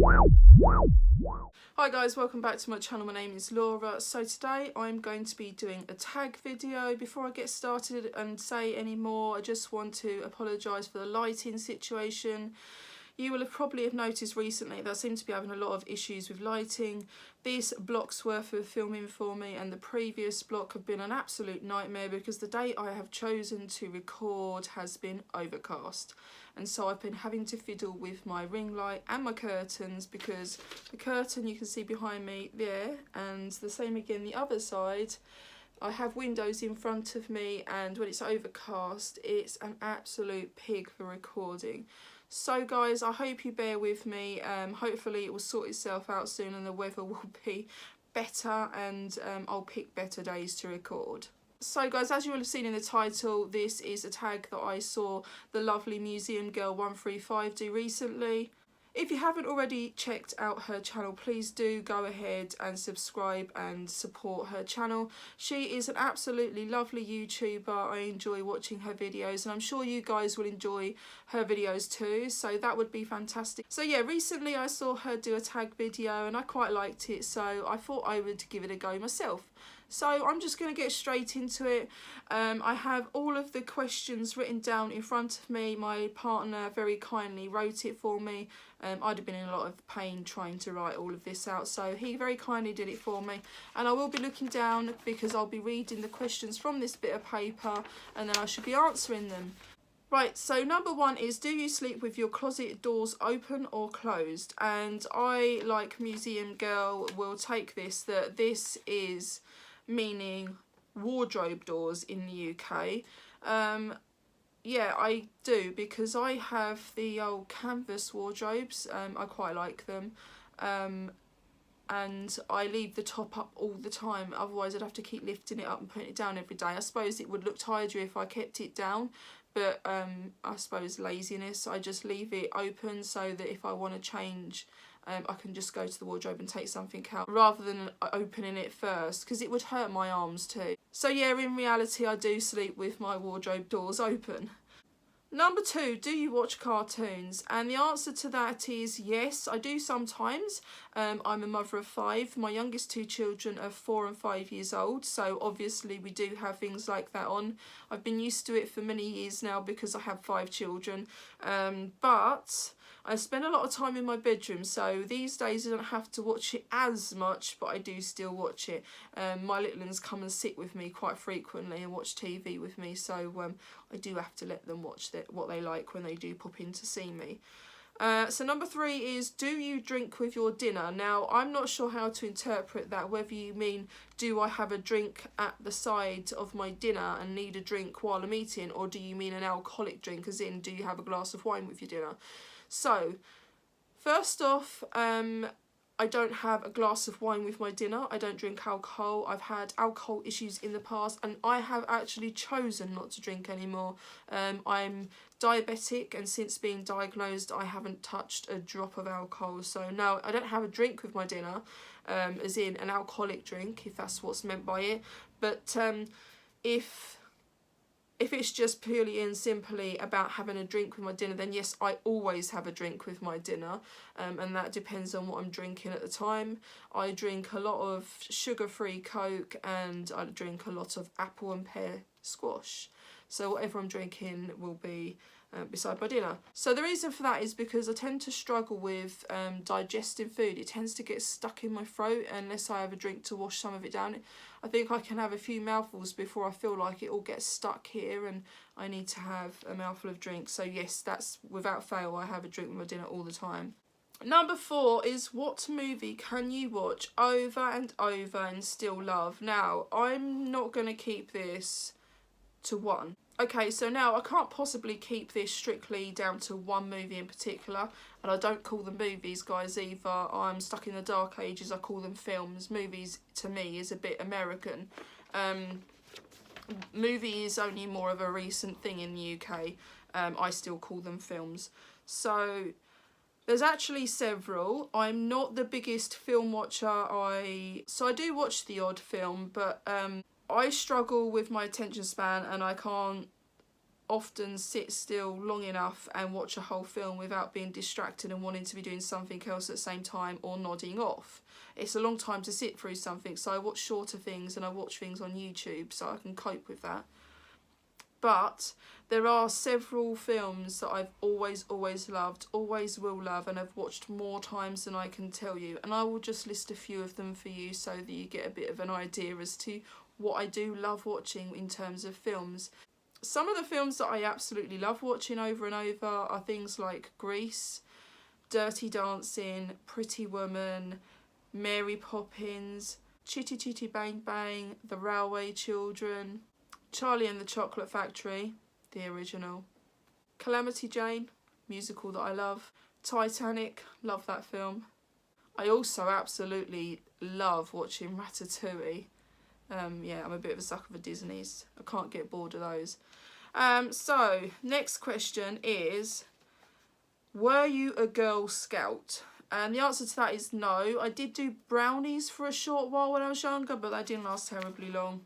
Hi guys, welcome back to my channel. My name is Laura. So today I'm going to be doing a tag video. Before I get started and say any more, I just want to apologise for the lighting situation. You will have probably noticed recently that I seem to be having a lot of issues with lighting. This block's worth of filming for me and the previous block have been an absolute nightmare because the date I have chosen to record has been overcast. And so I've been having to fiddle with my ring light and my curtains, because the curtain you can see behind me there, and the same again the other side. I have windows in front of me, and when it's overcast it's an absolute pig for recording. So guys, I hope you bear with me. Hopefully it will sort itself out soon and the weather will be better, and I'll pick better days to record. So guys, as you will have seen in the title, this is a tag that I saw the lovely Museum Girl 135 do recently. If you haven't already checked out her channel, please do go ahead and subscribe and support her channel. She is an absolutely lovely YouTuber. I enjoy watching her videos and I'm sure you guys will enjoy her videos too, so that would be fantastic. So yeah, recently I saw her do a tag video and I quite liked it, so I thought I would give it a go myself. So I'm just going to get straight into it. I have all of the questions written down in front of me. My partner very kindly wrote it for me. I'd have been in a lot of pain trying to write all of this out, so he very kindly did it for me. And I will be looking down because I'll be reading the questions from this bit of paper and then I should be answering them. Right, so number one is, do you sleep with your closet doors open or closed? And I, like Museum Girl, will take this that this is meaning wardrobe doors in the UK. Yeah, I do, because I have the old canvas wardrobes. I quite like them. And I leave the top up all the time, otherwise I'd have to keep lifting it up and putting it down every day. I suppose it would look tidier if I kept it down, but I suppose laziness, I just leave it open so that if I want to change, I can just go to the wardrobe and take something out rather than opening it first, because it would hurt my arms too. So yeah, in reality I do sleep with my wardrobe doors open. Number two, do you watch cartoons? And the answer to that is yes, I do sometimes. I'm a mother of 5. My youngest 2 children are 4 and 5 years old, so obviously we do have things like that on. I've been used to it for many years now because I have 5 children, but I spend a lot of time in my bedroom, so these days I don't have to watch it as much, but I do still watch it. My little ones come and sit with me quite frequently and watch TV with me, so I do have to let them watch what they like when they do pop in to see me. So number 3 is, do you drink with your dinner? Now, I'm not sure how to interpret that, whether you mean, do I have a drink at the side of my dinner and need a drink while I'm eating, or do you mean an alcoholic drink, as in, do you have a glass of wine with your dinner? So, first off, I don't have a glass of wine with my dinner. I don't drink alcohol. I've had alcohol issues in the past and I have actually chosen not to drink anymore. I'm diabetic, and since being diagnosed I haven't touched a drop of alcohol. So no, I don't have a drink with my dinner, as in an alcoholic drink, if that's what's meant by it. But if it's just purely and simply about having a drink with my dinner, then yes, I always have a drink with my dinner, and that depends on what I'm drinking at the time. I drink a lot of sugar-free Coke and I drink a lot of apple and pear squash. So whatever I'm drinking will be beside my dinner. So the reason for that is because I tend to struggle with digesting food. It tends to get stuck in my throat unless I have a drink to wash some of it down. I think I can have a few mouthfuls before I feel like it all gets stuck here and I need to have a mouthful of drink. So yes, that's without fail, I have a drink with my dinner all the time. Number 4 is, what movie can you watch over and over and still love? Now, I'm not going to keep this to one. Okay, so now I can't possibly keep this strictly down to one movie in particular, and I don't call them movies, guys, either. I'm stuck in the dark ages, I call them films. Movies, to me, is a bit American. Movie is only more of a recent thing in the UK. I still call them films. So there's actually several. I'm not the biggest film watcher. So I do watch the odd film, but I struggle with my attention span and I can't often sit still long enough and watch a whole film without being distracted and wanting to be doing something else at the same time or nodding off. It's a long time to sit through something, so I watch shorter things and I watch things on YouTube so I can cope with that. But there are several films that I've always loved, always will love, and I've watched more times than I can tell you. And I will just list a few of them for you so that you get a bit of an idea as to what I do love watching in terms of films. Some of the films that I absolutely love watching over and over are things like Grease, Dirty Dancing, Pretty Woman, Mary Poppins, Chitty Chitty Bang Bang, The Railway Children, Charlie and the Chocolate Factory, the original, Calamity Jane, musical that I love, Titanic, love that film. I also absolutely love watching Ratatouille. Yeah, I'm a bit of a sucker for Disney's. I can't get bored of those. So, next question is, were you a Girl Scout? And the answer to that is no. I did do brownies for a short while when I was younger, but that didn't last terribly long.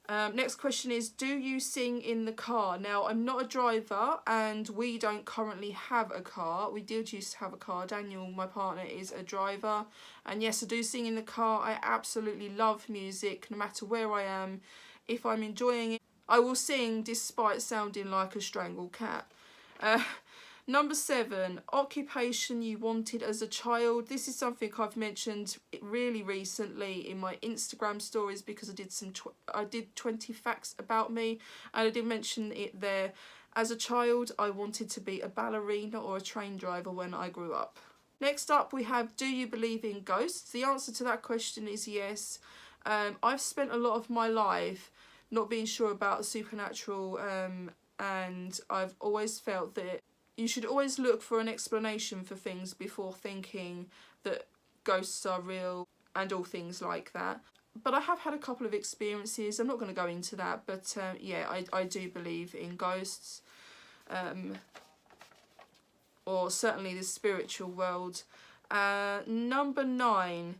Next question is, do you sing in the car? Now, I'm not a driver and we don't currently have a car. We did used to have a car. Daniel, my partner, is a driver. And yes, I do sing in the car. I absolutely love music, no matter where I am. If I'm enjoying it, I will sing despite sounding like a strangled cat. Number 7, occupation you wanted as a child. This is something I've mentioned really recently in my Instagram stories because I did 20 facts about me, and I did mention it there. As a child, I wanted to be a ballerina or a train driver when I grew up. Next up, we have, do you believe in ghosts? The answer to that question is yes. I've spent a lot of my life not being sure about the supernatural, and I've always felt that you should always look for an explanation for things before thinking that ghosts are real and all things like that. But I have had a couple of experiences. I'm not going to go into that, but yeah, I do believe in ghosts. Or certainly the spiritual world. Number 9.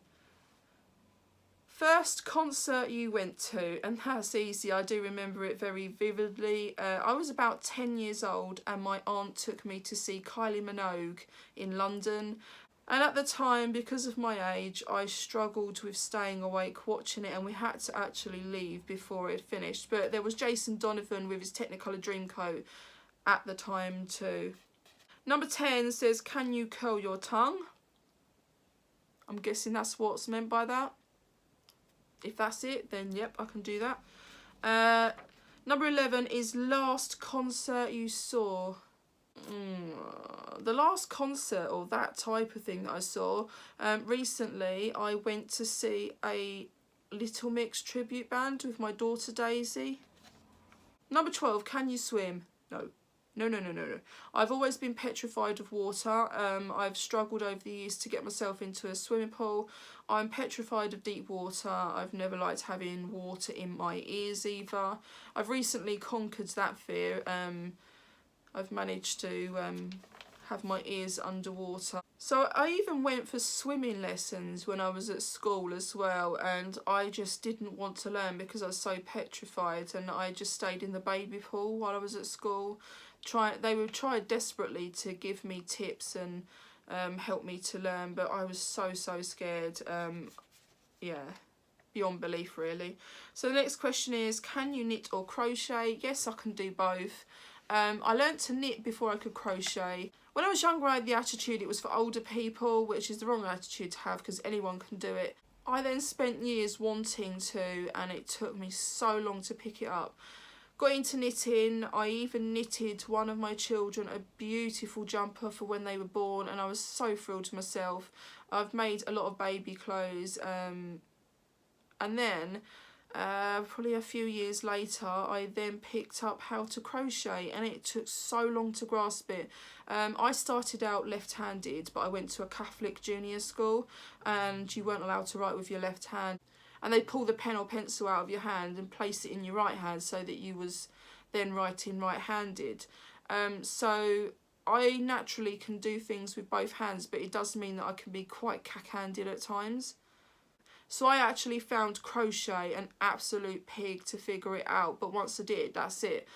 First concert you went to, and that's easy, I do remember it very vividly. I was about 10 years old and my aunt took me to see Kylie Minogue in London. And at the time, because of my age, I struggled with staying awake watching it, and we had to actually leave before it finished. But there was Jason Donovan with his Technicolor Dreamcoat at the time too. Number 10 says, can you curl your tongue? I'm guessing that's what's meant by that. If that's it, then yep, I can do that. Number 11 is last concert you saw. The last concert or that type of thing that I saw, recently I went to see a Little Mix tribute band with my daughter Daisy. Number 12, can you swim? No. No. I've always been petrified of water. I've struggled over the years to get myself into a swimming pool. I'm petrified of deep water. I've never liked having water in my ears either. I've recently conquered that fear. I've managed to have my ears underwater. So I even went for swimming lessons when I was at school as well, and I just didn't want to learn because I was so petrified, and I just stayed in the baby pool while I was at school. They would try desperately to give me tips and help me to learn, but I was so scared. Yeah, beyond belief really. So the next question is, can you knit or crochet? Yes, I can do both. I learnt to knit before I could crochet. When I was younger, I had the attitude it was for older people, which is the wrong attitude to have because anyone can do it. I then spent years wanting to, and it took me so long to pick it up. Got into knitting. I even knitted one of my children a beautiful jumper for when they were born, and I was so thrilled to myself. I've made a lot of baby clothes, and then probably a few years later I then picked up how to crochet, and it took so long to grasp it. I started out left-handed, but I went to a Catholic junior school and you weren't allowed to write with your left hand, and they'd pull the pen or pencil out of your hand and place it in your right hand so that you was then writing right-handed. So I naturally can do things with both hands, but it does mean that I can be quite cack-handed at times. So I actually found crochet an absolute pig to figure it out, but once I did, that's it.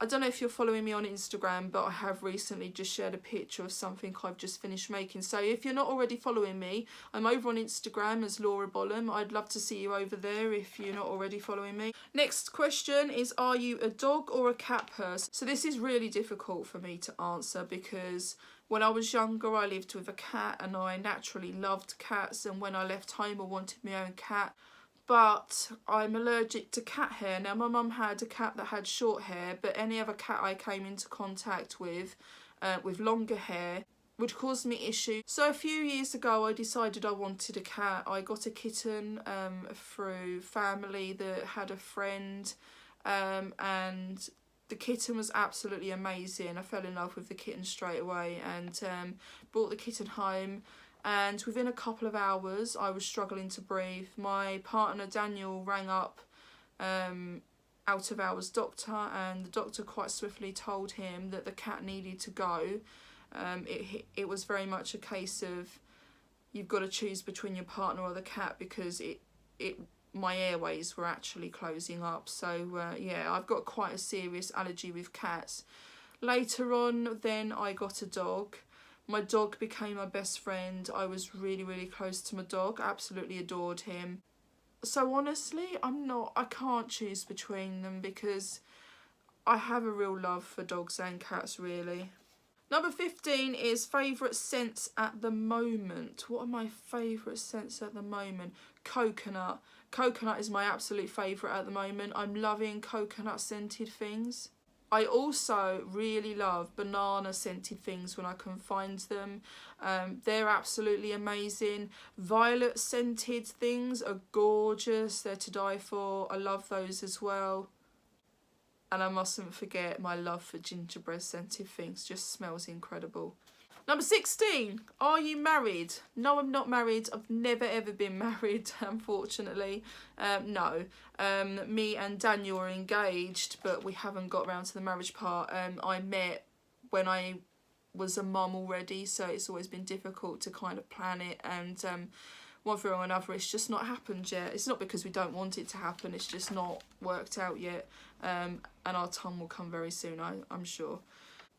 I don't know if you're following me on Instagram, but I have recently just shared a picture of something I've just finished making. So if you're not already following me, I'm over on Instagram as Laura Bollum. I'd love to see you over there if you're not already following me. Next question is, are you a dog or a cat person? So this is really difficult for me to answer because when I was younger, I lived with a cat and I naturally loved cats. And when I left home, I wanted my own cat. But I'm allergic to cat hair. Now, my mum had a cat that had short hair, but any other cat I came into contact with longer hair would cause me issues. So a few years ago, I decided I wanted a cat. I got a kitten through family that had a friend, and the kitten was absolutely amazing. I fell in love with the kitten straight away and brought the kitten home. And within a couple of hours, I was struggling to breathe. My partner, Daniel, rang up out of hours doctor, and the doctor quite swiftly told him that the cat needed to go. It was very much a case of you've got to choose between your partner or the cat because my airways were actually closing up. So yeah, I've got quite a serious allergy with cats. Later on, then I got a dog. My dog became my best friend. I was really, really close to my dog. Absolutely adored him. So honestly, I can't choose between them because I have a real love for dogs and cats, really. Number 15 is favourite scents at the moment. What are my favourite scents at the moment? Coconut. Coconut is my absolute favourite at the moment. I'm loving coconut scented things. I also really love banana scented things when I can find them. They're absolutely amazing. Violet scented things are gorgeous. They're to die for. I love those as well. And I mustn't forget my love for gingerbread scented things. Just smells incredible. Number 16, are you married? No, I'm not married. I've never ever been married, unfortunately. No, me and Daniel are engaged, but we haven't got around to the marriage part. I met when I was a mum already, so it's always been difficult to kind of plan it, and one thing or another, it's just not happened yet. It's not because we don't want it to happen, it's just not worked out yet, and our time will come very soon, I'm sure.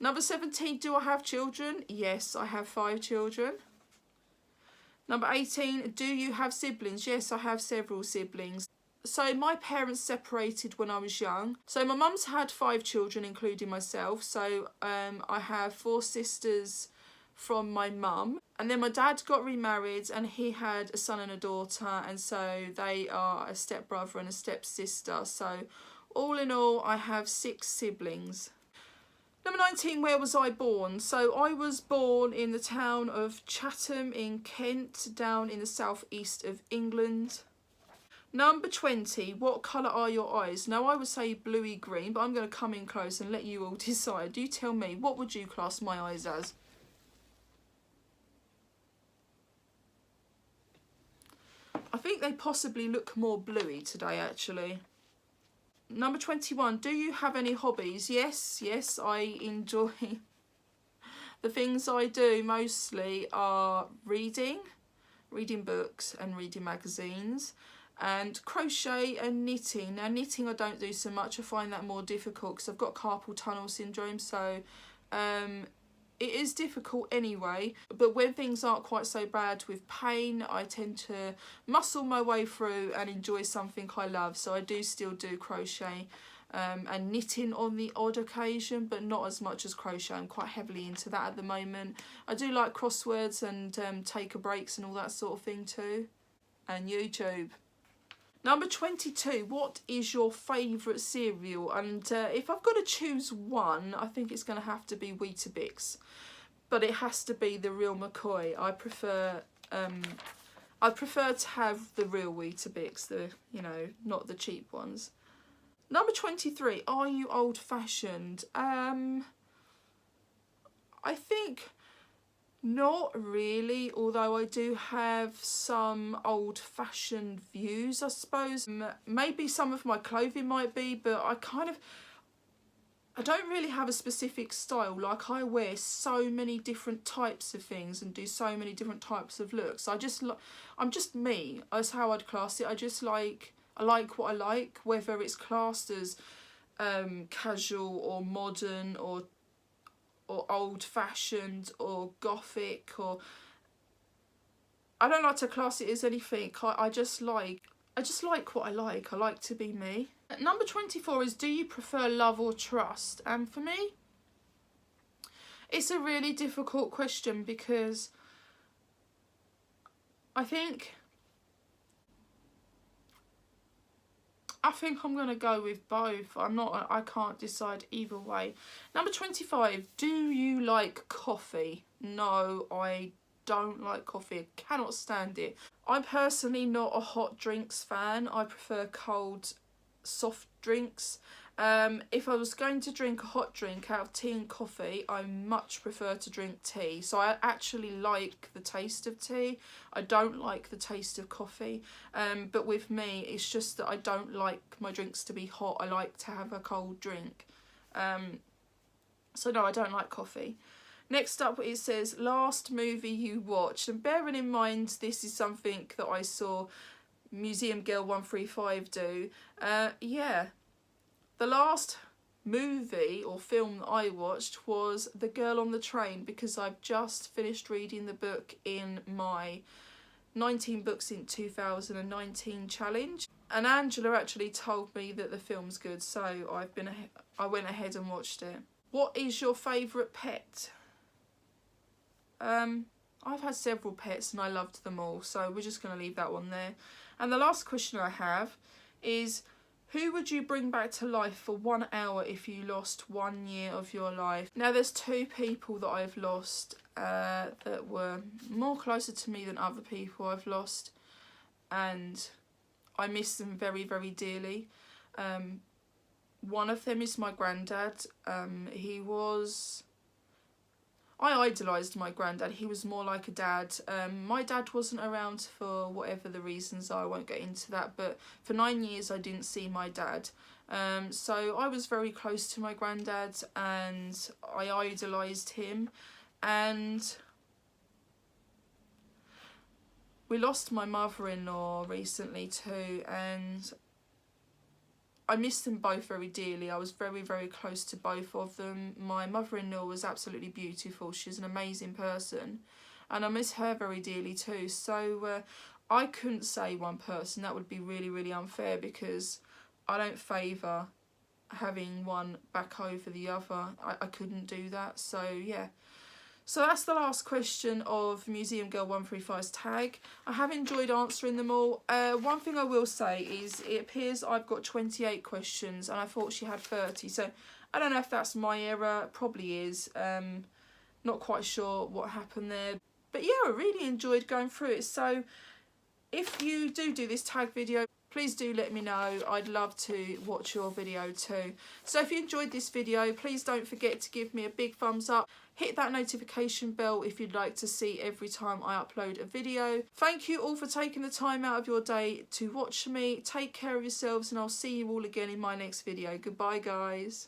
Number 17, do I have children? Yes, I have 5 children. Number 18, do you have siblings? Yes, I have several siblings. So my parents separated when I was young. So my mum's had 5 children, including myself. So I have 4 sisters from my mum. And then my dad got remarried and he had a son and a daughter. And so they are a stepbrother and a stepsister. So all in all, I have 6 siblings. Number 19, where was I born? So I was born in the town of Chatham in Kent, down in the southeast of England. Number 20, what colour are your eyes? Now I would say bluey green, but I'm going to come in close and let you all decide. You tell me, what would you class my eyes as? I think they possibly look more bluey today, actually. Number 21, do you have any hobbies? Yes, I enjoy. The things I do mostly are reading books and reading magazines, and crochet and knitting. Now knitting I don't do so much, I find that more difficult because I've got carpal tunnel syndrome, so it is difficult anyway, but when things aren't quite so bad with pain, I tend to muscle my way through and enjoy something I love. So I do still do crochet and knitting on the odd occasion, but not as much as crochet. I'm quite heavily into that at the moment. I do like crosswords and take a breaks and all that sort of thing too. And YouTube. Number 22, what is your favourite cereal? And if I've got to choose one, I think it's going to have to be Weetabix. But it has to be the real McCoy. I prefer to have the real Weetabix, not the cheap ones. Number 23, are you old-fashioned? I think not really, although I do have some old-fashioned views, I suppose. Maybe some of my clothing might be, but I don't really have a specific style. Like, I wear so many different types of things and do so many different types of looks. I'm just me, that's how I'd class it. I like what I like, whether it's classed as casual or modern or old-fashioned or gothic, or I don't like to class it as anything. I just like what I like. I like to be me. Number 24 is, do you prefer love or trust? And for me, it's a really difficult question, because I think I'm going to go with both. I can't decide either way. Number 25, do you like coffee? No, I don't like coffee. I cannot stand it. I'm personally not a hot drinks fan. I prefer cold, soft drinks. If I was going to drink a hot drink out of tea and coffee, I much prefer to drink tea. So I actually like the taste of tea. I don't like the taste of coffee. But with me, it's just that I don't like my drinks to be hot. I like to have a cold drink. So no, I don't like coffee. Next up, it says, last movie you watched. And bearing in mind, this is something that I saw Museum Girl 135 do. Yeah. The last movie or film that I watched was The Girl on the Train, because I've just finished reading the book in my 19 books in 2019 challenge. And Angela actually told me that the film's good, so I went ahead and watched it. What is your favourite pet? I've had several pets and I loved them all, so we're just going to leave that one there. And the last question I have is, who would you bring back to life for 1 hour if you lost 1 year of your life? Now, there's 2 people that I've lost that were more closer to me than other people I've lost, and I miss them very, very dearly. One of them is my granddad. I idolised my granddad. He was more like a dad. My dad wasn't around for whatever the reasons are. I won't get into that. But for 9 years, I didn't see my dad. So I was very close to my granddad and I idolised him. And we lost my mother-in-law recently too. And I miss them both very dearly. I was very, very close to both of them. My mother-in-law was absolutely beautiful. She's an amazing person. And I miss her very dearly too. So I couldn't say one person. That would be really, really unfair, because I don't favour having one back over the other. I couldn't do that. So yeah. So that's the last question of Museum Girl 135's tag. I have enjoyed answering them all. One thing I will say is it appears I've got 28 questions and I thought she had 30. So I don't know if that's my error. Probably is. Not quite sure what happened there. But yeah, I really enjoyed going through it. So if you do this tag video, please do let me know. I'd love to watch your video too. So if you enjoyed this video, please don't forget to give me a big thumbs up. Hit that notification bell if you'd like to see every time I upload a video. Thank you all for taking the time out of your day to watch me. Take care of yourselves and I'll see you all again in my next video. Goodbye, guys.